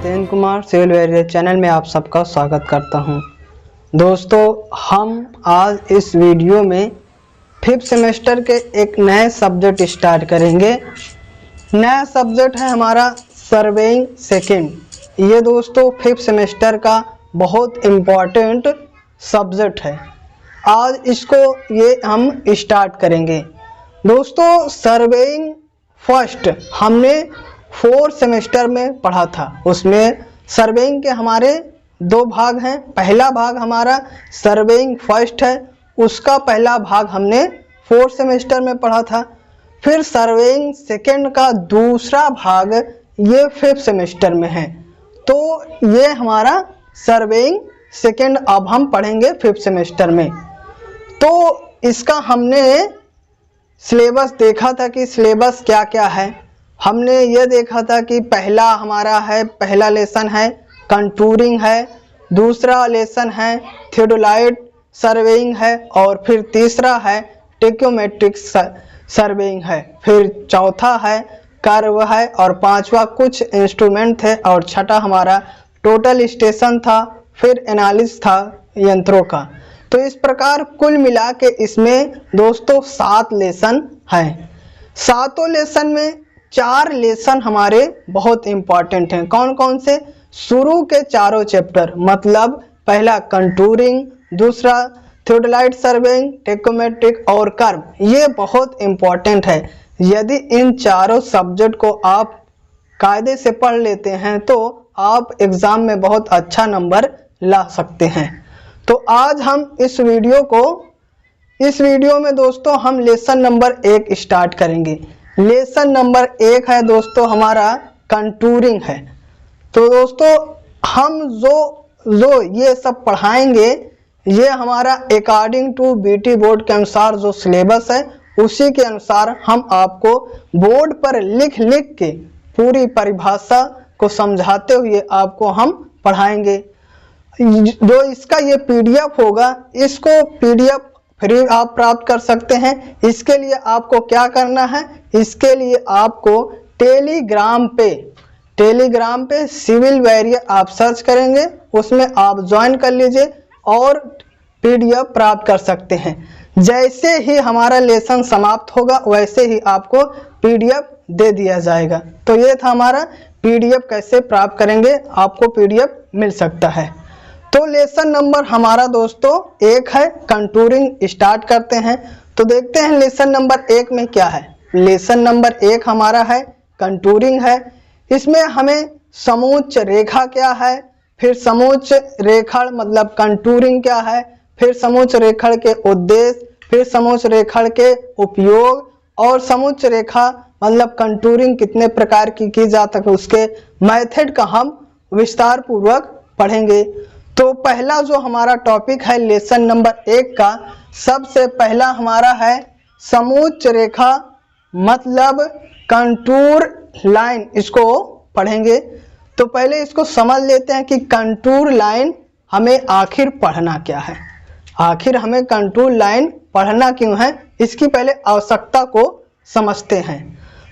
Satyendra Kumar civil warrior channel में आप सबका स्वागत करता हूं। दोस्तों, हम आज इस वीडियो में 5th सेमेस्टर के एक नए सब्जेक्ट स्टार्ट करेंगे। नया सब्जेक्ट है हमारा सर्वेइंग सेकंड। ये दोस्तों 5th सेमेस्टर का बहुत इम्पॉर्टेंट सब्जेक्ट है। आज इसको ये हम स्टार्ट करेंगे। दोस्तों, सर्वेइंग फर्स्ट हमने 4th सेमेस्टर में पढ़ा था। उसमें सर्वेइंग के हमारे 2 भाग हैं। पहला भाग हमारा सर्वेइंग फर्स्ट है, उसका पहला भाग हमने 4th सेमेस्टर में पढ़ा था। फिर सर्वेइंग सेकंड का दूसरा भाग ये 5th सेमेस्टर में है। तो ये हमारा सर्वेइंग सेकंड अब हम पढ़ेंगे 5th सेमेस्टर में। तो इसका हमने सिलेबस देखा था कि सिलेबस क्या क्या है। हमने ये देखा था कि पहला लेसन है कंटूरिंग है, दूसरा लेसन है थियोडोलाइट सर्वेइंग है, और फिर तीसरा है टेक्योमेट्रिक सर्वेइंग है, फिर चौथा है कर्व है, और पांचवा कुछ इंस्ट्रूमेंट थे, और छठा हमारा टोटल स्टेशन था, फिर एनालिसिस था यंत्रों का। तो इस प्रकार कुल मिला के इसमें दोस्तों 7 लेसन हैं। 7 लेसन में 4 लेसन हमारे बहुत इंपॉर्टेंट हैं। कौन कौन से? शुरू के 4 चैप्टर, मतलब पहला कंटूरिंग, दूसरा थियोडोलाइट सर्वेइंग, टेक्योमेट्रिक और कर्व, ये बहुत इंपॉर्टेंट है। यदि इन चारों सब्जेक्ट को आप कायदे से पढ़ लेते हैं तो आप एग्जाम में बहुत अच्छा नंबर ला सकते हैं। तो आज हम इस वीडियो में दोस्तों हम लेसन नंबर 1 स्टार्ट करेंगे। लेसन नंबर 1 है दोस्तों हमारा कंटूरिंग है। तो दोस्तों हम जो ये सब पढ़ाएंगे, ये हमारा अकॉर्डिंग टू बीटी बोर्ड के अनुसार जो सिलेबस है उसी के अनुसार हम आपको बोर्ड पर लिख के पूरी परिभाषा को समझाते हुए आपको हम पढ़ाएंगे। जो इसका ये पीडीएफ होगा, इसको पीडीएफ फ्री आप प्राप्त कर सकते हैं। इसके लिए आपको क्या करना है? इसके लिए आपको टेलीग्राम पे सिविल वेरियर आप सर्च करेंगे, उसमें आप ज्वाइन कर लीजिए और पीडीएफ प्राप्त कर सकते हैं। जैसे ही हमारा लेसन समाप्त होगा वैसे ही आपको पीडीएफ दे दिया जाएगा। तो ये था हमारा पीडीएफ कैसे प्राप्त करेंगे, आपको पीडीएफ मिल सकता है। तो लेसन नंबर हमारा दोस्तों 1 है कंटूरिंग। स्टार्ट करते हैं तो देखते हैं लेसन नंबर 1 में क्या है। लेसन नंबर 1 हमारा है कंटूरिंग है। इसमें हमें समोच्च रेखा क्या है, फिर समोच्च रेखा मतलब कंटूरिंग क्या है, फिर समोच्च रेखा के उद्देश्य, फिर समोच्च रेखा के उपयोग, और समोच्च रेखा मतलब कंटूरिंग कितने प्रकार की जाता है उसके मेथड का हम विस्तार पूर्वक पढ़ेंगे। तो पहला जो हमारा टॉपिक है लेसन नंबर 1 का, सबसे पहला हमारा है समोच्च रेखा मतलब कंटूर लाइन, इसको पढ़ेंगे। तो पहले इसको समझ लेते हैं कि कंटूर लाइन हमें आखिर पढ़ना क्या है, आखिर हमें कंटूर लाइन पढ़ना क्यों है, इसकी पहले आवश्यकता को समझते हैं।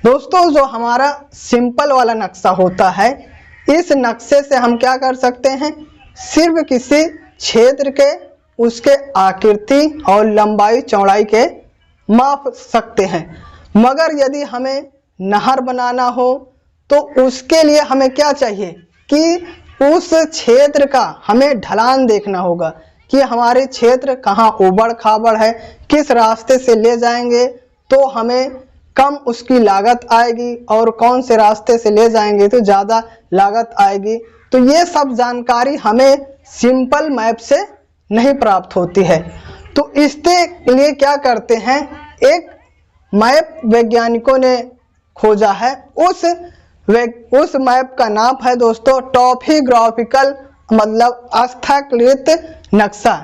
दोस्तों, जो हमारा सिंपल वाला नक्शा होता है, इस नक्शे से हम क्या कर सकते हैं? सिर्फ किसी क्षेत्र के उसके आकृति और लंबाई चौड़ाई के माप सकते हैं। मगर यदि हमें नहर बनाना हो तो उसके लिए हमें क्या चाहिए कि उस क्षेत्र का हमें ढलान देखना होगा कि हमारे क्षेत्र कहाँ उबड़ खाबड़ है, किस रास्ते से ले जाएंगे तो हमें कम उसकी लागत आएगी, और कौन से रास्ते से ले जाएंगे तो ज़्यादा लागत आएगी। तो ये सब जानकारी हमें सिंपल मैप से नहीं प्राप्त होती है। तो इसके लिए क्या करते हैं, एक मैप वैज्ञानिकों ने खोजा है। उस मैप का नाम है दोस्तों टॉपोग्राफिकल मतलब स्थलकृत नक्शा।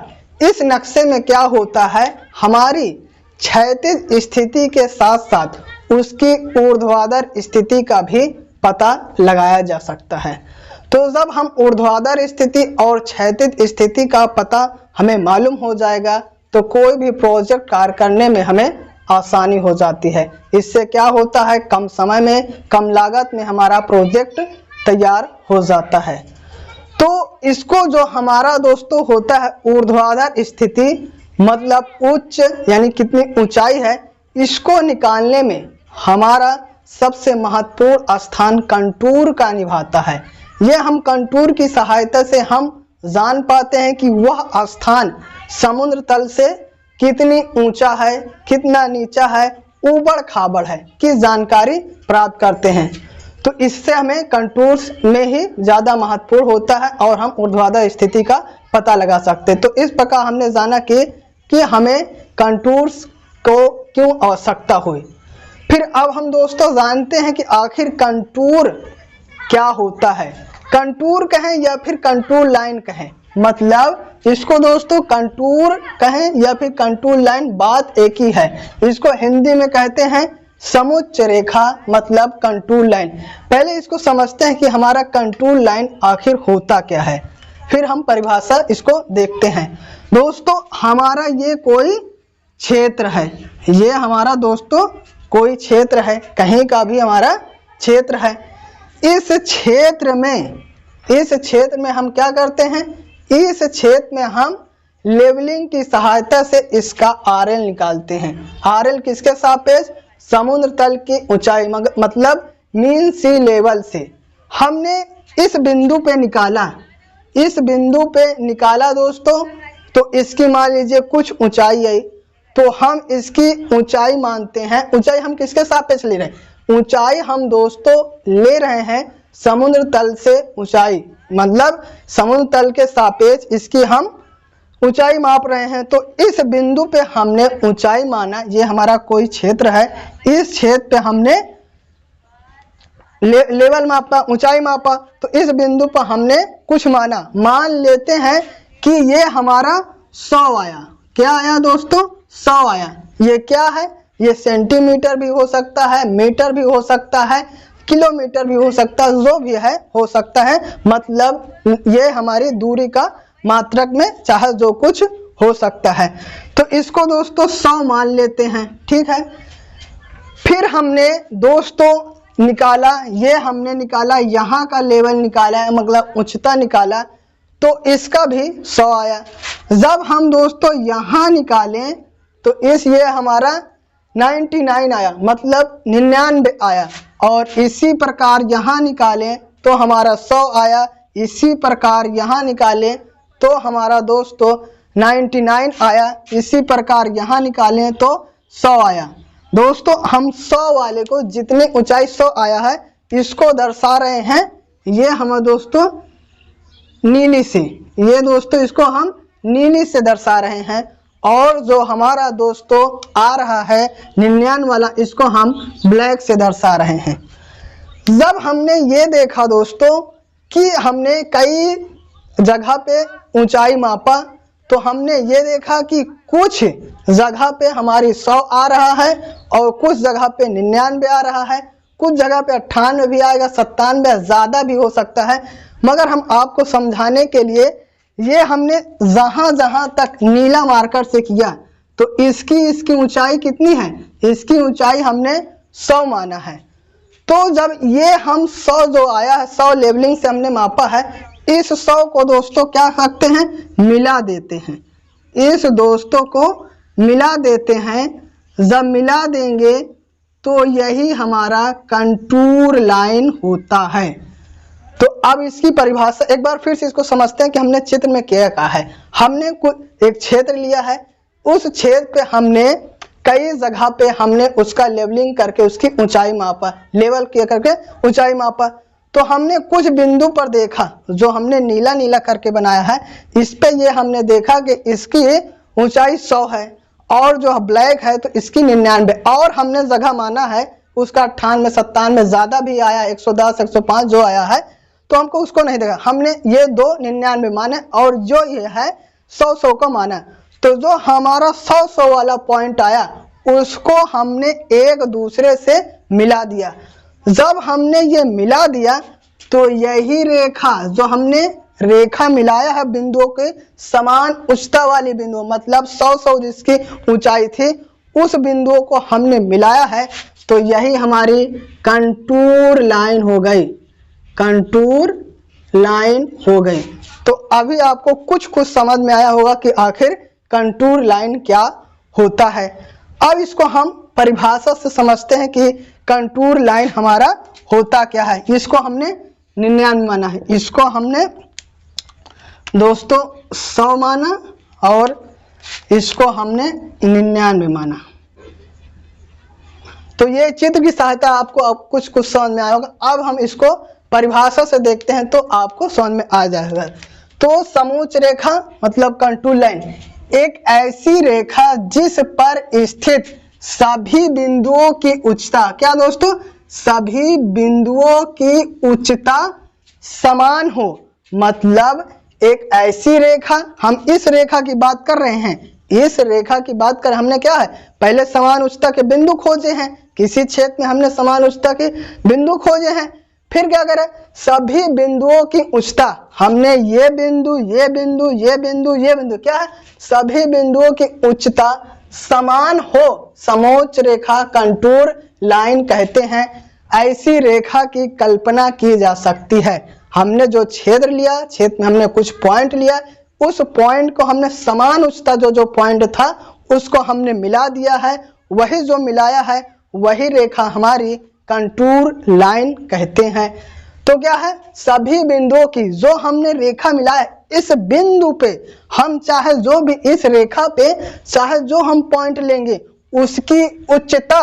इस नक्शे में क्या होता है, हमारी क्षैतिज स्थिति के साथ साथ उसकी ऊर्ध्वाधर स्थिति का भी पता लगाया जा सकता है। तो जब हम ऊर्ध्वाधर स्थिति और क्षैतिज स्थिति का पता हमें मालूम हो जाएगा तो कोई भी प्रोजेक्ट कार्य करने में हमें आसानी हो जाती है। इससे क्या होता है, कम समय में कम लागत में हमारा प्रोजेक्ट तैयार हो जाता है। तो इसको जो हमारा दोस्तों होता है ऊर्ध्वाधर स्थिति, मतलब उच्च यानी कितनी ऊंचाई है, इसको निकालने में हमारा सबसे महत्वपूर्ण स्थान कंटूर का निभाता है। ये हम कंटूर की सहायता से हम जान पाते हैं कि वह स्थान समुद्र तल से कितनी ऊंचा है, कितना नीचा है, ऊबड़ खाबड़ है की जानकारी प्राप्त करते हैं। तो इससे हमें कंटूर्स में ही ज़्यादा महत्वपूर्ण होता है और हम ऊर्ध्वाधर स्थिति का पता लगा सकते हैं। तो इस प्रकार हमने जाना कि हमें कंटूर्स को क्यों आवश्यकता हुई। फिर अब हम दोस्तों जानते हैं कि आखिर कंटूर क्या होता है। कंटूर कहें या फिर कंटूर लाइन कहें, मतलब इसको दोस्तों कंटूर कहें या फिर कंटूर लाइन, बात एक ही है। इसको हिंदी में कहते हैं समुच्च रेखा, मतलब कंटूर लाइन। पहले इसको समझते हैं कि हमारा कंटूर लाइन आखिर होता क्या है, फिर हम परिभाषा इसको देखते हैं। दोस्तों हमारा ये कोई क्षेत्र है, ये हमारा दोस्तों कोई क्षेत्र है, कहीं का भी हमारा क्षेत्र है। इस क्षेत्र में हम क्या करते हैं, इस क्षेत्र में हम लेवलिंग की सहायता से इसका आरएल निकालते हैं। आरएल किसके सापेक्ष, समुद्र तल की ऊंचाई, मतलब मीन सी लेवल से हमने इस बिंदु पे निकाला दोस्तों। तो इसकी मान लीजिए कुछ ऊंचाई है, तो हम इसकी ऊंचाई मानते हैं। ऊंचाई हम किसके सापेक्ष ले रहे हैं, ऊंचाई हम दोस्तों ले रहे हैं समुद्र तल से ऊंचाई, मतलब समुद्र तल के सापेक्ष इसकी हम ऊंचाई माप रहे हैं। तो इस बिंदु पे हमने ऊंचाई माना, ये हमारा कोई क्षेत्र है, इस क्षेत्र पे हमने लेवल मापा, ऊंचाई मापा। तो इस बिंदु पर हमने कुछ माना, मान लेते हैं कि ये हमारा 100 आया। क्या आया दोस्तों, 100 आया। ये क्या है, ये सेंटीमीटर भी हो सकता है, मीटर भी हो सकता है, किलोमीटर भी हो सकता है, जो भी है हो सकता है, मतलब ये हमारी दूरी का मात्रक में चाहे जो कुछ हो सकता है। तो इसको दोस्तों 100 मान लेते हैं, ठीक है। फिर हमने दोस्तों निकाला, ये हमने निकाला, यहाँ का लेवल निकाला है, मतलब उच्चता निकाला, तो इसका भी 100 आया। जब हम दोस्तों यहाँ निकालें तो ये हमारा 99 आया, मतलब 99 आया। और इसी प्रकार यहाँ निकालें तो हमारा 100 आया। इसी प्रकार यहाँ निकालें तो हमारा दोस्तों 99 आया। इसी प्रकार यहाँ निकालें तो 100 आया। दोस्तों हम 100 वाले को, जितनी ऊंचाई 100 आया है, इसको दर्शा रहे हैं, ये हम दोस्तों नीली से, ये दोस्तों इसको हम नीली से दर्शा रहे हैं। और जो हमारा दोस्तों आ रहा है 99 वाला, इसको हम ब्लैक से दर्शा रहे हैं। जब हमने ये देखा दोस्तों कि हमने कई जगह पे ऊंचाई मापा, तो हमने ये देखा कि कुछ जगह पे हमारी 100 आ रहा है और कुछ जगह पे 99 आ रहा है, कुछ जगह पे 98 भी आएगा, 97 ज़्यादा भी हो सकता है। मगर हम आपको समझाने के लिए ये हमने जहाँ तक नीला मार्कर से किया, तो इसकी ऊंचाई कितनी है, इसकी ऊंचाई हमने 100 माना है। तो जब ये हम 100 जो आया है, 100 लेवलिंग से हमने मापा है, इस 100 को दोस्तों क्या करते हैं, मिला देते हैं। इस दोस्तों को मिला देते हैं। जब मिला देंगे तो यही हमारा कंटूर लाइन होता है। तो अब इसकी परिभाषा एक बार फिर से इसको समझते हैं कि हमने चित्र में क्या कहा है। हमने एक क्षेत्र लिया है, उस क्षेत्र पे हमने कई जगह पे हमने उसका लेवलिंग करके उसकी ऊंचाई मापा, लेवल किया करके ऊंचाई मापा। तो हमने कुछ बिंदु पर देखा, जो हमने नीला नीला करके बनाया है, इस पे ये हमने देखा कि इसकी ऊंचाई 100 है और जो ब्लैक है तो इसकी 99, और हमने जगह माना है उसका 98, 97 ज़्यादा भी आया, 110, 105 जो आया है, तो हमको उसको नहीं देखा। हमने ये 2 99 माने और जो ये है 100 को माना। तो जो हमारा 100 वाला पॉइंट आया, उसको हमने एक दूसरे से मिला दिया। जब हमने ये मिला दिया तो यही रेखा, जो हमने रेखा मिलाया है बिंदुओं के समान उच्चता वाली बिंदु, मतलब 100 जिसकी ऊंचाई थी, उस बिंदुओं को हमने मिलाया है, तो यही हमारी कंटूर लाइन हो गई। कंटूर लाइन हो गई। तो अभी आपको कुछ समझ में आया होगा कि आखिर कंटूर लाइन क्या होता है। अब इसको हम परिभाषा से समझते हैं कि कंटूर लाइन हमारा होता क्या है। इसको हमने 99 माना है, इसको हमने दोस्तों 100 माना और इसको हमने 99 माना। तो ये चित्र की सहायता आपको अब कुछ समझ में आया होगा। अब हम इसको परिभाषा से देखते हैं तो आपको समझ में आ जाएगा। तो समोच्च रेखा मतलब कंटूर लाइन एक ऐसी रेखा जिस पर स्थित सभी बिंदुओं की उच्चता, क्या दोस्तों, सभी बिंदुओं की उच्चता समान हो। मतलब एक ऐसी रेखा, हम इस रेखा की बात कर रहे हैं, इस रेखा की बात कर, हमने क्या है पहले समान उच्चता के बिंदु खोजे हैं, किसी क्षेत्र में हमने समान उच्चता के बिंदु खोजे हैं। फिर क्या करें, सभी बिंदुओं की उच्चता, हमने ये बिंदु ये बिंदु ये बिंदु ये बिंदु, क्या है सभी बिंदुओं की उच्चता समान हो, समोच्च रेखा कंटूर लाइन कहते हैं। ऐसी रेखा की कल्पना की जा सकती है। हमने जो क्षेत्र लिया, क्षेत्र में हमने कुछ पॉइंट लिया, उस पॉइंट को हमने समान उच्चता जो पॉइंट था उसको हमने मिला दिया है, वही जो मिलाया है वही रेखा हमारी कंटूर लाइन कहते हैं। तो क्या है, सभी बिंदुओं की जो हमने रेखा मिलाए, इस बिंदु पे हम चाहे जो भी इस रेखा पे चाहे जो हम पॉइंट लेंगे उसकी उच्चता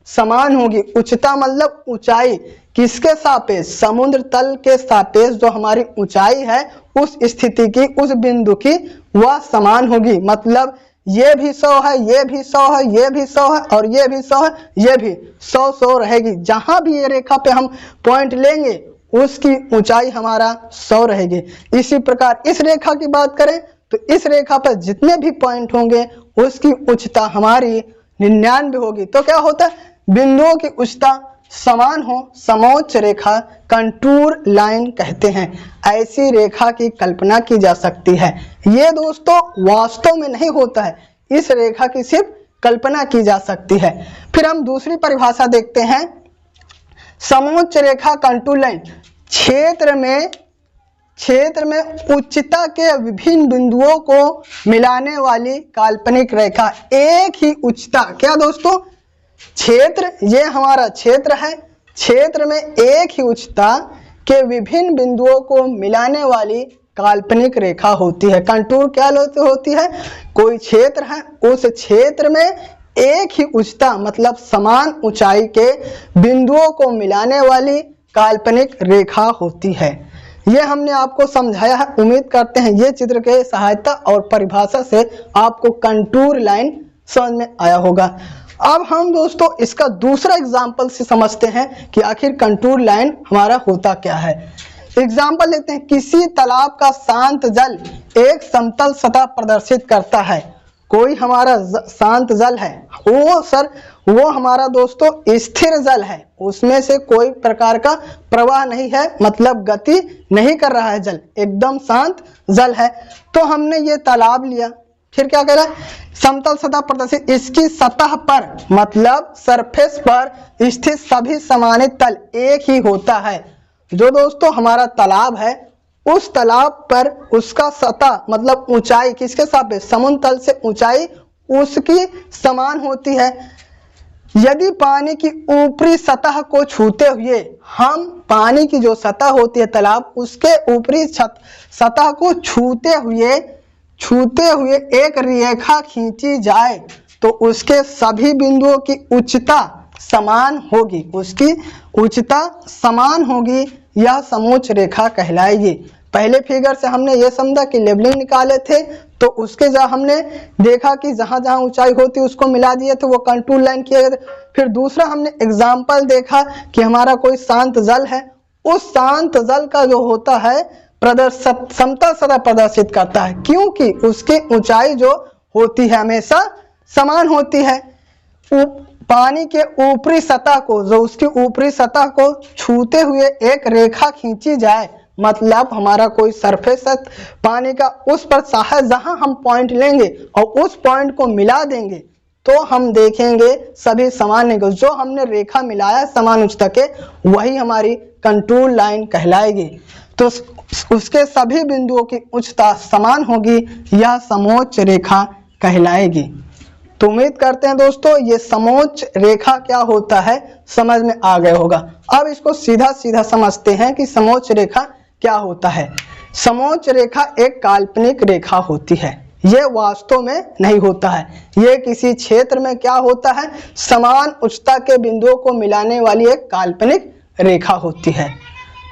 समान होगी। उच्चता मतलब ऊंचाई, किसके सापेक्ष, समुद्र तल के सापेक्ष जो हमारी ऊंचाई है उस स्थिति की, उस बिंदु की वह समान होगी। मतलब ये भी 100 है, ये भी 100 है, ये भी 100 है और ये भी 100 है, ये भी 100 रहेगी। जहां भी ये रेखा पे हम पॉइंट लेंगे उसकी ऊंचाई हमारा 100 रहेगी। इसी प्रकार इस रेखा की बात करें तो इस रेखा पर जितने भी पॉइंट होंगे उसकी उच्चता हमारी 99 होगी। तो क्या होता है, बिंदुओं की उच्चता समान हो, समोच्च रेखा कंटूर लाइन कहते हैं। ऐसी रेखा की कल्पना की जा सकती है। ये दोस्तों वास्तव में नहीं होता है, इस रेखा की सिर्फ कल्पना की जा सकती है। फिर हम दूसरी परिभाषा देखते हैं, समोच्च रेखा कंटूर लाइन क्षेत्र में उच्चता के विभिन्न बिंदुओं को मिलाने वाली काल्पनिक रेखा। एक ही उच्चता, क्या दोस्तों, क्षेत्र, ये हमारा क्षेत्र है, क्षेत्र में एक ही उच्चता के विभिन्न बिंदुओं को मिलाने वाली काल्पनिक रेखा होती है। कंटूर क्या होती है, कोई क्षेत्र है, उस क्षेत्र में एक ही उच्चता मतलब समान ऊंचाई के बिंदुओं को मिलाने वाली काल्पनिक रेखा होती है। ये हमने आपको समझाया है। उम्मीद करते हैं ये चित्र के सहायता और परिभाषा से आपको कंटूर लाइन समझ में आया होगा। अब हम दोस्तों इसका दूसरा एग्जाम्पल से समझते हैं कि आखिर कंटूर लाइन हमारा होता क्या है। एग्जाम्पल लेते हैं, किसी तालाब का शांत जल एक समतल सतह प्रदर्शित करता है। कोई हमारा शांत जल है, वो हमारा दोस्तों स्थिर जल है, उसमें से कोई प्रकार का प्रवाह नहीं है, मतलब गति नहीं कर रहा है, जल एकदम शांत जल है। तो हमने ये तालाब लिया, फिर क्या कह रहा है, समतल सतह प्रदर्शित, इसकी सतह पर मतलब सरफेस पर स्थित सभी समानित तल एक ही होता है। जो दोस्तों हमारा तालाब है, उस तालाब पर उसका सतह मतलब ऊंचाई किसके सापेक्ष, समुद्र तल से ऊंचाई उसकी समान होती है। यदि पानी की ऊपरी सतह को छूते हुए हम पानी की जो सतह होती है तालाब, उसके ऊपरी सतह को छूते हुए एक रेखा खींची जाए तो उसके सभी बिंदुओं की उच्चता समान होगी, उसकी उच्चता समान होगी। यह समोच्च रेखा कहलाएगी। पहले फिगर से हमने ये समझा कि लेवलिंग निकाले थे, तो उसके जहाँ हमने देखा कि जहाँ जहाँ ऊंचाई होती उसको मिला दिए थे, वो कंटूर लाइन किए गए थे। फिर दूसरा हमने एग्जाम्पल देखा कि हमारा कोई शांत जल है, उस शांत जल का जो होता है समतल सतह प्रदर्शित करता है, क्योंकि उसकी ऊंचाई जो होती है हमेशा समान होती है। पानी के ऊपरी सतह को, जो उसकी ऊपरी सतह को छूते हुए एक रेखा खींची जाए, मतलब हमारा कोई सरफेस है पानी का, उस पर चाहे जहां हम पॉइंट लेंगे और उस पॉइंट को मिला देंगे तो हम देखेंगे सभी समान नहीं, जो हमने रेखा मिलाया समान उच्चता के वही हमारी कंटूर लाइन कहलाएगी। तो उसके सभी बिंदुओं की उच्चता समान होगी, यह समोच्च रेखा कहलाएगी। तो उम्मीद करते हैं दोस्तों ये समोच्च रेखा क्या होता है समझ में आ गया होगा। अब इसको सीधा सीधा समझते हैं कि समोच्च रेखा क्या होता है। समोच्च रेखा एक काल्पनिक रेखा होती है, ये वास्तव में नहीं होता है। ये किसी क्षेत्र में क्या होता है, समान उच्चता के बिंदुओं को मिलाने वाली एक काल्पनिक रेखा होती है।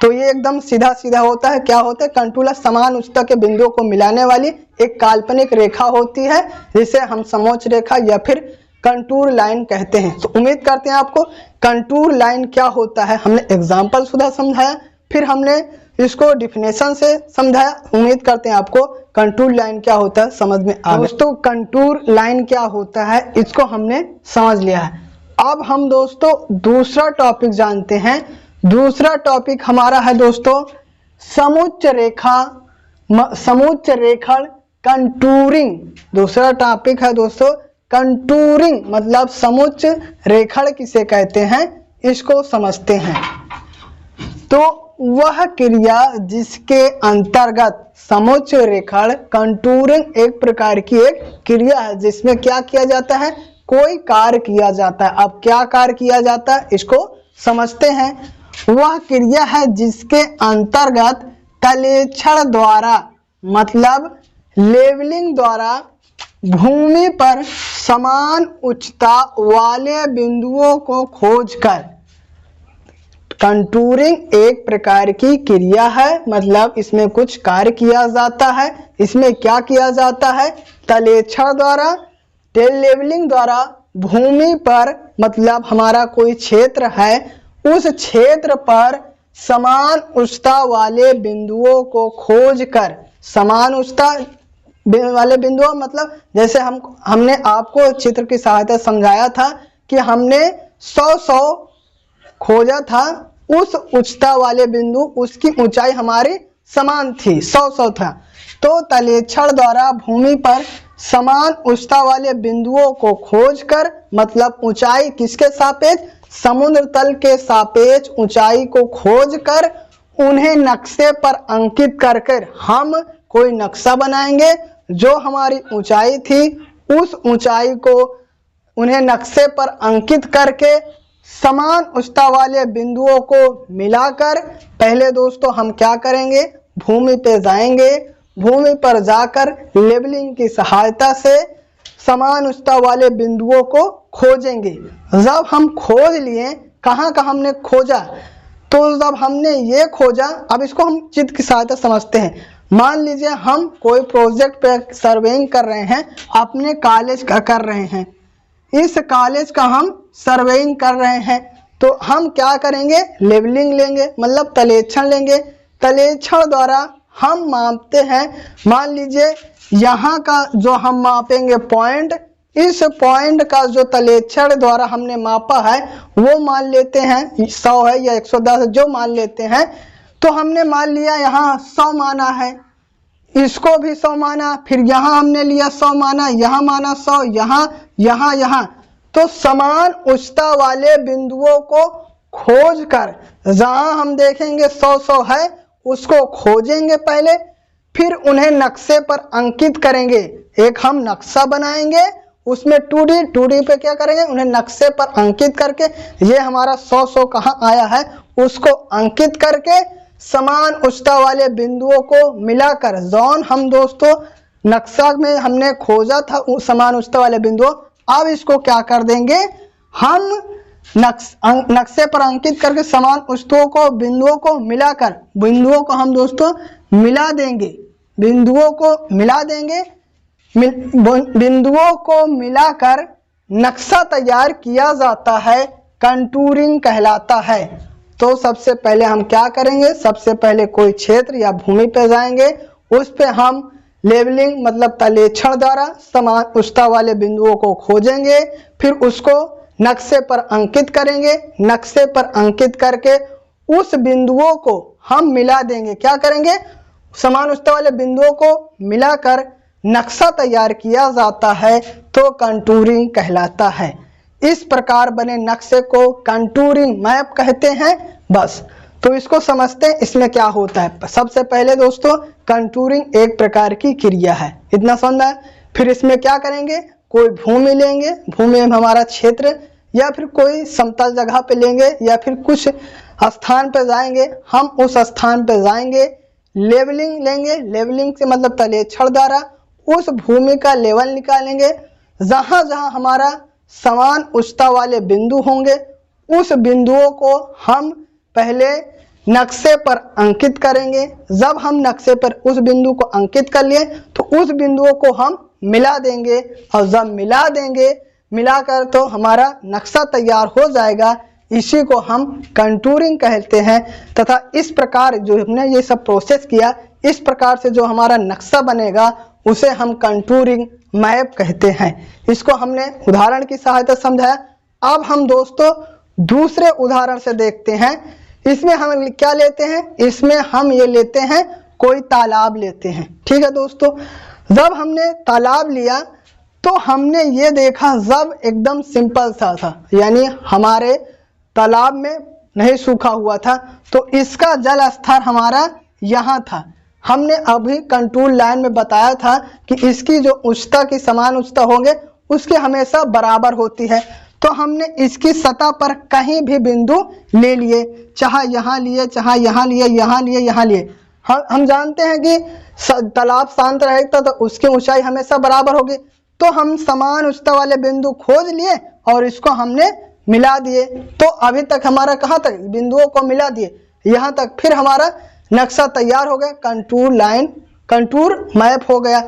तो ये एकदम सीधा सीधा होता है। क्या होता है, कंटूर समान उच्चता के बिंदुओं को मिलाने वाली एक काल्पनिक रेखा होती है, जिसे हम समोच्च रेखा या फिर कंटूर लाइन कहते हैं। तो उम्मीद करते हैं आपको कंटूर लाइन क्या होता है हमने एग्जाम्पल सुधा समझाया, फिर हमने इसको डिफिनेशन से समझाया। उम्मीद करते हैं आपको कंटूर लाइन क्या होता है समझ में आ गया। दोस्तों कंटूर लाइन क्या होता है इसको हमने समझ लिया है। अब हम दोस्तों दूसरा टॉपिक जानते हैं। दूसरा टॉपिक हमारा है दोस्तों समुच्च रेखा, समुच्च रेखण कंटूरिंग। दूसरा टॉपिक है दोस्तों कंटूरिंग, मतलब समुच्च रेखण किसे कहते हैं इसको समझते हैं। तो वह क्रिया जिसके अंतर्गत समुच्च रेखण कंटूरिंग एक प्रकार की एक क्रिया है जिसमें क्या किया जाता है, कोई कार्य किया जाता है। अब क्या कार्य किया जाता है इसको समझते हैं। वह क्रिया है जिसके अंतर्गत तलेक्षण द्वारा मतलब लेवलिंग द्वारा भूमि पर समान उच्चता वाले बिंदुओं को खोजकर, कंटूरिंग एक प्रकार की क्रिया है, मतलब इसमें कुछ कार्य किया जाता है। इसमें क्या किया जाता है, तलेक्षण द्वारा टेल लेवलिंग द्वारा भूमि पर, मतलब हमारा कोई क्षेत्र है उस क्षेत्र पर समान उच्चता वाले बिंदुओं को खोजकर, समान उच्चता वाले बिंदुओं मतलब जैसे हमने आपको चित्र की सहायता समझाया था कि हमने 100 खोजा था, उस उच्चता वाले बिंदु उसकी ऊंचाई हमारी समान थी, 100 था। तो तलेक्षण द्वारा भूमि पर समान उच्चता वाले बिंदुओं को खोजकर, मतलब ऊंचाई किसके सापेक्ष, समुद्र तल के सापेक्ष ऊंचाई को खोजकर उन्हें नक्शे पर अंकित कर हम कोई नक्शा बनाएंगे। जो हमारी ऊंचाई थी उस ऊंचाई को उन्हें नक्शे पर अंकित करके समान उच्चता वाले बिंदुओं को मिलाकर, पहले दोस्तों हम क्या करेंगे, भूमि पे जाएंगे, भूमि पर जाकर लेवलिंग की सहायता से समान उच्चता वाले बिंदुओं को खोजेंगे। जब हम खोज लिए, कहाँ कहाँ हमने खोजा, तो जब हमने ये खोजा, अब इसको हम चित्र की सहायता समझते हैं। मान लीजिए हम कोई प्रोजेक्ट पे सर्वेइंग कर रहे हैं, अपने कॉलेज का कर रहे हैं, इस कॉलेज का हम सर्वेइंग कर रहे हैं, तो हम क्या करेंगे, लेवलिंग लेंगे, मतलब तलेक्षण लेंगे। तलेक्षण द्वारा हम मापते हैं, मान लीजिए यहाँ का जो हम मापेंगे पॉइंट, इस पॉइंट का जो तलेक्षण द्वारा हमने मापा है वो मान लेते हैं 100 है या 110 है, जो मान लेते हैं। तो हमने मान लिया यहाँ 100 माना है, इसको भी 100 माना, फिर यहाँ हमने लिया 100 माना, यहाँ माना 100, यहाँ। तो समान उच्चता वाले बिंदुओं को खोजकर, जहाँ हम देखेंगे 100 है उसको खोजेंगे पहले, फिर उन्हें नक्शे पर अंकित करेंगे। एक हम नक्शा बनाएंगे, उसमें 2D पे क्या करेंगे, उन्हें नक्शे पर अंकित करके, ये हमारा 100 कहाँ आया है उसको अंकित करके समान उच्चता वाले बिंदुओं को मिलाकर, जौन हम दोस्तों नक्शा में हमने खोजा था उस समान उच्चता वाले बिंदुओं, अब इसको क्या कर देंगे, हम नक्शे पर अंकित करके समान उच्चताओं को, बिंदुओं को मिलाकर, बिंदुओं को हम दोस्तों मिला देंगे, बिंदुओं को मिला देंगे, बिंदुओं को मिलाकर नक्शा तैयार किया जाता है, कंटूरिंग कहलाता है। तो सबसे पहले हम क्या करेंगे, सबसे पहले कोई क्षेत्र या भूमि पे जाएंगे, उस पे हम लेवलिंग मतलब तलेक्षण द्वारा समान उच्चता वाले बिंदुओं को खोजेंगे, फिर उसको नक्शे पर अंकित करेंगे, नक्शे पर अंकित करके उस बिंदुओं को हम मिला देंगे। क्या करेंगे, समान उच्चता वाले बिंदुओं को मिलाकर नक्शा तैयार किया जाता है तो कंटूरिंग कहलाता है। इस प्रकार बने नक्शे को कंटूरिंग मैप कहते हैं। बस तो इसको समझते हैं इसमें क्या होता है। सबसे पहले दोस्तों कंटूरिंग एक प्रकार की क्रिया है, इतना समझ में। फिर इसमें क्या करेंगे, कोई भूमि लेंगे, भूमि में हमारा क्षेत्र या फिर कोई समतल जगह पे लेंगे या फिर कुछ स्थान पे जाएंगे, हम उस स्थान पे जाएंगे, लेवलिंग लेंगे, लेवलिंग से मतलब तलेछड़ द्वारा उस भूमि का लेवल निकालेंगे। जहां जहां हमारा समान उच्चता वाले बिंदु होंगे उस बिंदुओं को हम पहले नक्शे पर अंकित करेंगे। जब हम नक्शे पर उस बिंदु को अंकित कर लिए तो उस बिंदुओं को हम मिला देंगे और जब मिला देंगे, मिलाकर तो हमारा नक्शा तैयार हो जाएगा। इसी को हम कंटूरिंग कहते हैं। तथा इस प्रकार जो हमने ये सब प्रोसेस किया, इस प्रकार से जो हमारा नक्शा बनेगा उसे हम कंटूरिंग मैप कहते हैं। इसको हमने उदाहरण की सहायता समझाया। अब हम दोस्तों दूसरे उदाहरण से देखते हैं। इसमें हम क्या लेते हैं, इसमें हम ये लेते हैं कोई तालाब लेते हैं। ठीक है दोस्तों, जब हमने तालाब लिया तो हमने ये देखा जब एकदम सिंपल सा था, यानी हमारे तालाब में नहीं सूखा हुआ था, तो इसका जल स्तर हमारा यहाँ था। हमने अभी कंटूर लाइन में बताया था कि इसकी जो उच्चता की समान उच्चता होंगे उसके हमेशा बराबर होती है। तो हमने इसकी सतह पर कहीं भी बिंदु ले लिए, चाहे यहाँ लिए, चाहे यहाँ लिए, यहाँ लिए, यहाँ लिए। हम जानते हैं कि तालाब शांत रहेगा तो उसकी ऊंचाई हमेशा बराबर होगी। तो हम समान उच्चता वाले बिंदु खोज लिए और इसको हमने मिला दिए। तो अभी तक हमारा कहाँ तक, बिंदुओं को मिला दिए यहाँ तक। फिर हमारा नक्शा तैयार हो गया, कंटूर लाइन, कंटूर मैप हो गया।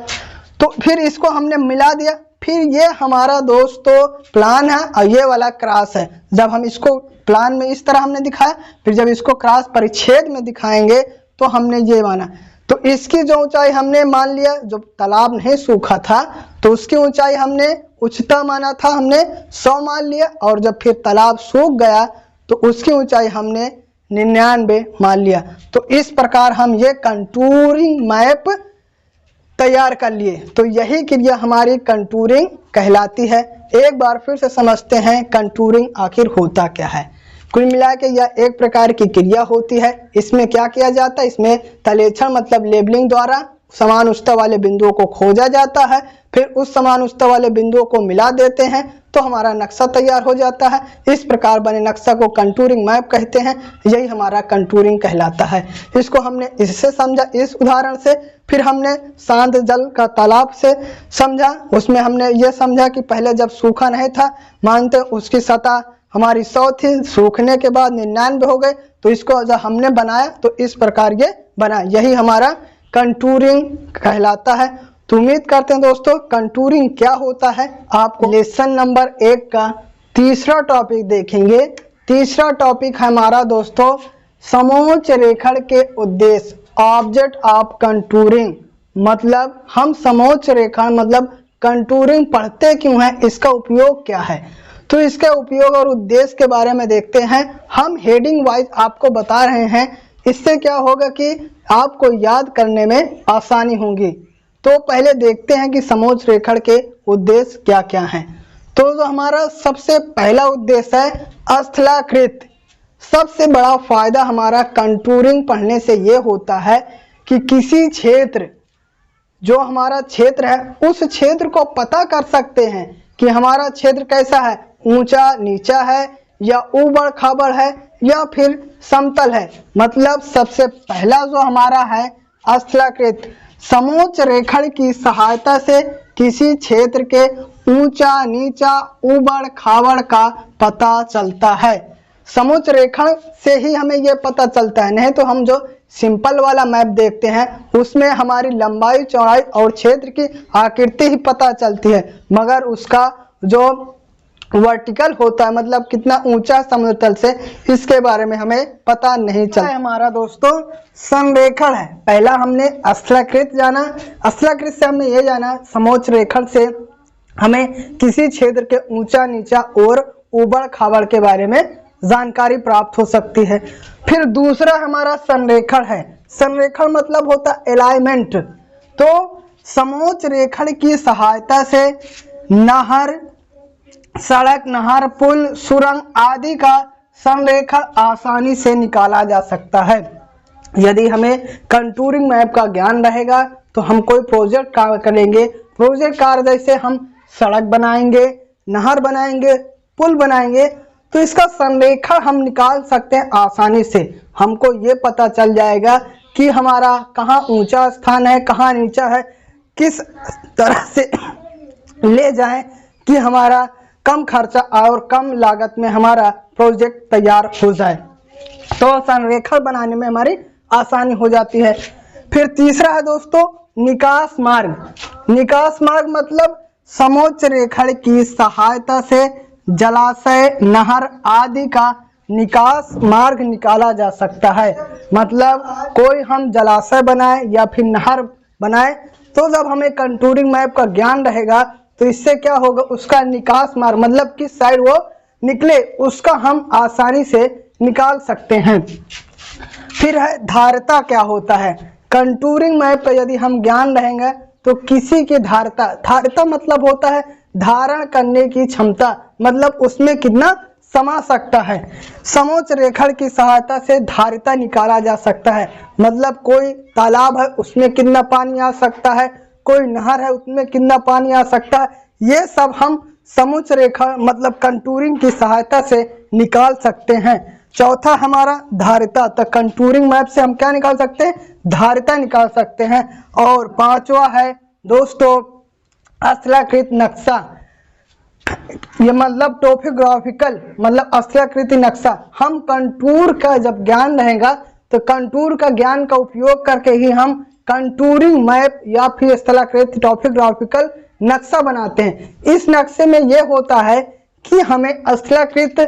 तो फिर इसको हमने मिला दिया। फिर ये हमारा दोस्तों प्लान है और ये वाला क्रॉस है। जब हम इसको प्लान में इस तरह हमने दिखाया, फिर जब इसको क्रॉस परिच्छेद में दिखाएंगे तो हमने ये माना। तो इसकी जो ऊंचाई हमने मान लिया, जो तालाब नहीं सूखा था तो उसकी ऊंचाई हमने उच्चता माना था, हमने 100 मान लिया। और जब फिर तालाब सूख गया तो उसकी ऊंचाई हमने 99 मान लिया। तो इस प्रकार हम ये कंटूरिंग मैप तैयार कर लिए। तो यही क्रिया हमारी कंटूरिंग कहलाती है। एक बार फिर से समझते हैं कंटूरिंग आखिर होता क्या है। कुल मिला के यह एक प्रकार की क्रिया होती है। इसमें क्या किया जाता है, इसमें तलेछड़ मतलब लेबलिंग द्वारा समान उच्चता वाले बिंदुओं को खोजा जाता है। फिर उस समान उच्चता वाले बिंदुओं को मिला देते हैं तो हमारा नक्शा तैयार हो जाता है। इस प्रकार बने नक्शा को कंटूरिंग मैप कहते हैं। यही हमारा कंटूरिंग कहलाता है। इसको हमने इससे समझा, इस उदाहरण से। फिर हमने शांत जल का तालाब से समझा। उसमें हमने ये समझा कि पहले जब सूखा नहीं था, मानते उसकी सतह हमारी 100 थी, सूखने के बाद 99 हो गए। तो इसको जब हमने बनाया तो इस प्रकार ये बना। यही हमारा कंटूरिंग कहलाता है। तो उम्मीद करते हैं दोस्तों कंटूरिंग क्या होता है आपको लेसन नंबर 1 का तीसरा टॉपिक देखेंगे। तीसरा टॉपिक है हमारा दोस्तों समोच्च रेखण के उद्देश्य, ऑब्जेक्ट ऑफ कंटूरिंग। मतलब हम समोच्च रेखण मतलब कंटूरिंग पढ़ते क्यों हैं, इसका उपयोग क्या है। तो इसका उपयोग और उद्देश्य के बारे में देखते हैं। हम हेडिंग वाइज आपको बता रहे हैं। इससे क्या होगा कि आपको याद करने में आसानी होगी। तो पहले देखते हैं कि समोच्च रेखण के उद्देश्य क्या क्या हैं। तो जो हमारा सबसे पहला उद्देश्य है स्थलाकृत। सबसे बड़ा फायदा हमारा कंटूरिंग पढ़ने से ये होता है कि किसी क्षेत्र, जो हमारा क्षेत्र है उस क्षेत्र को पता कर सकते हैं कि हमारा क्षेत्र कैसा है, ऊंचा नीचा है या ऊबड़ खाबड़ है या फिर समतल है। मतलब सबसे पहला जो हमारा है स्थलाकृत। समोच्च रेखण की सहायता से किसी क्षेत्र के ऊंचा नीचा ऊबड़ खाबड़ का पता चलता है। समोच्च रेखण से ही हमें यह पता चलता है। नहीं तो हम जो सिंपल वाला मैप देखते हैं उसमें हमारी लंबाई चौड़ाई और क्षेत्र की आकृति ही पता चलती है, मगर उसका जो वर्टिकल होता है मतलब कितना ऊंचा समुद्र तल से, इसके बारे में हमें पता नहीं चलता है। हमारा दोस्तों संरेखण है। पहला हमने स्थलाकृत जाना। स्थलाकृत से हमने ये जाना समोच्च रेखण से हमें किसी क्षेत्र के ऊंचा नीचा और ऊबड़ खाबड़ के बारे में जानकारी प्राप्त हो सकती है। फिर दूसरा हमारा संरेखण है। संरेखण मतलब होता है अलाइनमेंट। तो समोच्च रेखण की सहायता से नहर, सड़क, नहर, पुल, सुरंग आदि का संरेखण आसानी से निकाला जा सकता है। यदि हमें कंटूरिंग मैप का ज्ञान रहेगा तो हम कोई प्रोजेक्ट कार्य करेंगे, प्रोजेक्ट कार्य जैसे हम सड़क बनाएंगे, नहर बनाएंगे, पुल बनाएंगे, तो इसका संरेखण हम निकाल सकते हैं आसानी से। हमको ये पता चल जाएगा कि हमारा कहाँ ऊंचा स्थान है, कहाँ नीचा है, किस तरह से ले जाएं कि हमारा कम खर्चा और कम लागत में हमारा प्रोजेक्ट तैयार हो जाए। तो संरेखण बनाने में हमारी आसानी हो जाती है। फिर तीसरा है दोस्तों निकास मार्ग। निकास मार्ग मतलब समोच्च रेखण की सहायता से जलाशय, नहर आदि का निकास मार्ग निकाला जा सकता है। मतलब कोई हम जलाशय बनाए या फिर नहर बनाए, तो जब हमें कंटूरिंग मैप का ज्ञान रहेगा तो इससे क्या होगा, उसका निकास मार्ग मतलब किस साइड वो निकले उसका हम आसानी से निकाल सकते हैं। फिर है धारिता क्या होता है। कंटूरिंग मैप का यदि हम ज्ञान रहेंगे तो किसी की धारिता, धारिता मतलब होता है धारण करने की क्षमता, मतलब उसमें कितना समा सकता है। समोच्च रेखण की सहायता से धारिता निकाला जा सकता है। मतलब कोई तालाब है उसमें कितना पानी आ सकता है, कोई नहर है उसमें कितना पानी आ सकता है, ये सब हम समोच्च रेखा मतलब कंटूरिंग की सहायता से निकाल सकते हैं। चौथा हमारा धारिता, तो कंटूरिंग मैप से हम क्या निकाल सकते हैं, धारिता निकाल सकते हैं। और पांचवा है दोस्तों स्थलाकृत नक्शा, ये मतलब टोपोग्राफिकल मतलब स्थलाकृति नक्शा। हम कंटूर का जब ज्ञान रहेगा तो कंटूर का ज्ञान का उपयोग करके ही हम कंटूरिंग मैप या फिर स्थलाकृति टोपोग्राफिकल नक्शा बनाते हैं। इस नक्शे में यह होता है कि हमें स्थलाकृति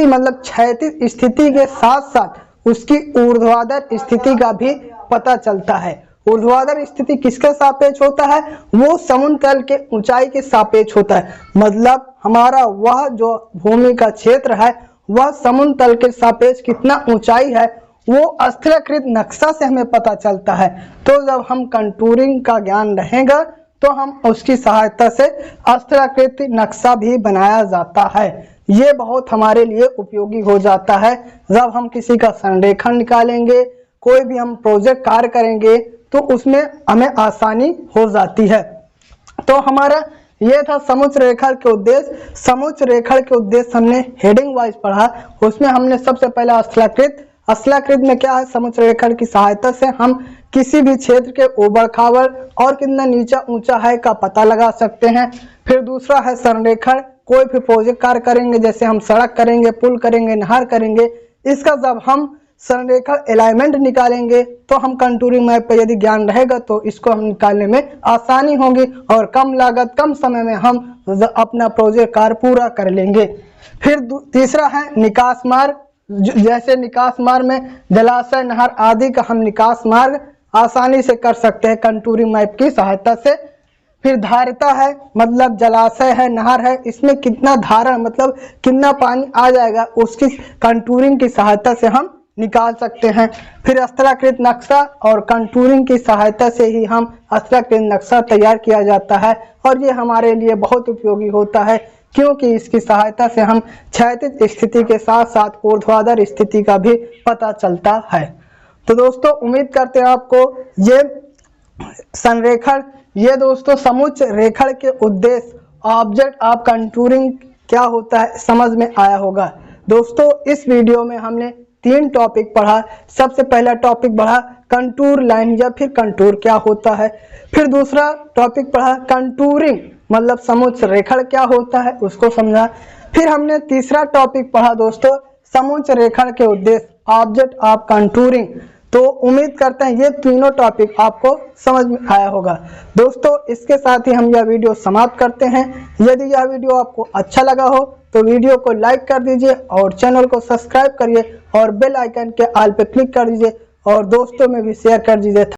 मतलब क्षैतिज स्थिति के साथ साथ उसकी ऊर्ध्वाधर स्थिति का भी पता चलता है। ऊर्ध्वाधर स्थिति किसके सापेक्ष होता है, वो समुद्र तल के ऊंचाई के सापेक्ष होता है। मतलब हमारा वह जो भूमि का क्षेत्र है वह समुद्र तल के सापेक्ष कितना ऊंचाई है वो स्थलाकृत नक्शा से हमें पता चलता है। तो जब हम कंटूरिंग का ज्ञान रहेगा तो हम उसकी सहायता से स्थलाकृत नक्शा भी बनाया जाता है। ये बहुत हमारे लिए उपयोगी हो जाता है। जब हम किसी का संरेखण निकालेंगे, कोई भी हम प्रोजेक्ट कार्य करेंगे तो उसमें हमें आसानी हो जाती है। तो हमारा ये था समोच्च रेखण के उद्देश्य। समोच्च रेखण के उद्देश्य हमने हेडिंग वाइज पढ़ा। उसमें हमने सबसे पहला स्थलाकृत, स्थलाकृत में क्या है, समोच्च रेखण की सहायता से हम किसी भी क्षेत्र के ऊबड़ खाबड़ और कितना नीचा ऊंचा है का पता लगा सकते हैं। फिर दूसरा है संरेखण, कोई भी प्रोजेक्ट कार्य करेंगे जैसे हम सड़क करेंगे, पुल करेंगे, नहर करेंगे, इसका जब हम संरेखण अलाइनमेंट निकालेंगे तो हम कंटूरिंग मैप पे यदि ज्ञान रहेगा तो इसको हम निकालने में आसानी होगी और कम लागत कम समय में हम अपना प्रोजेक्ट कार्य पूरा कर लेंगे। फिर तीसरा है निकास मार्ग, जैसे निकास मार्ग में जलाशय, नहर आदि का हम निकास मार्ग आसानी से कर सकते हैं कंटूरिंग मैप की सहायता से। फिर धारिता है, मतलब जलाशय है, नहर है, इसमें कितना धारण मतलब कितना पानी आ जाएगा उसकी कंटूरिंग की सहायता से हम निकाल सकते हैं। फिर स्थलाकृत नक्शा, और कंटूरिंग की सहायता से ही हम स्थलाकृत नक्शा तैयार किया जाता है और ये हमारे लिए बहुत उपयोगी होता है क्योंकि इसकी सहायता से हम क्षैतिज स्थिति के साथ साथ ऊर्ध्वाधर स्थिति का भी पता चलता है। तो दोस्तों उम्मीद करते हैं आपको ये संरेखण, ये दोस्तों समोच्च रेखण के उद्देश्य ऑब्जेक्ट ऑफ कंटूरिंग क्या होता है समझ में आया होगा। दोस्तों इस वीडियो में हमने 3 टॉपिक पढ़ा। सबसे पहला टॉपिक पढ़ा कंटूर लाइन या फिर कंटूर क्या होता है। फिर दूसरा टॉपिक पढ़ा कंटूरिंग मतलब समोच्च रेखण क्या होता है उसको समझा। फिर हमने तीसरा टॉपिक पढ़ा दोस्तों समोच्च रेखण के उद्देश्य ऑब्जेक्ट ऑफ कंटूरिंग। तो उम्मीद करते हैं ये तीनों टॉपिक आपको समझ में आया होगा। दोस्तों इसके साथ ही हम यह वीडियो समाप्त करते हैं। यदि यह वीडियो आपको अच्छा लगा हो तो वीडियो को लाइक कर दीजिए और चैनल को सब्सक्राइब करिए और बेल आइकन के ऑल पे क्लिक कर दीजिए और दोस्तों में भी शेयर कर दीजिए।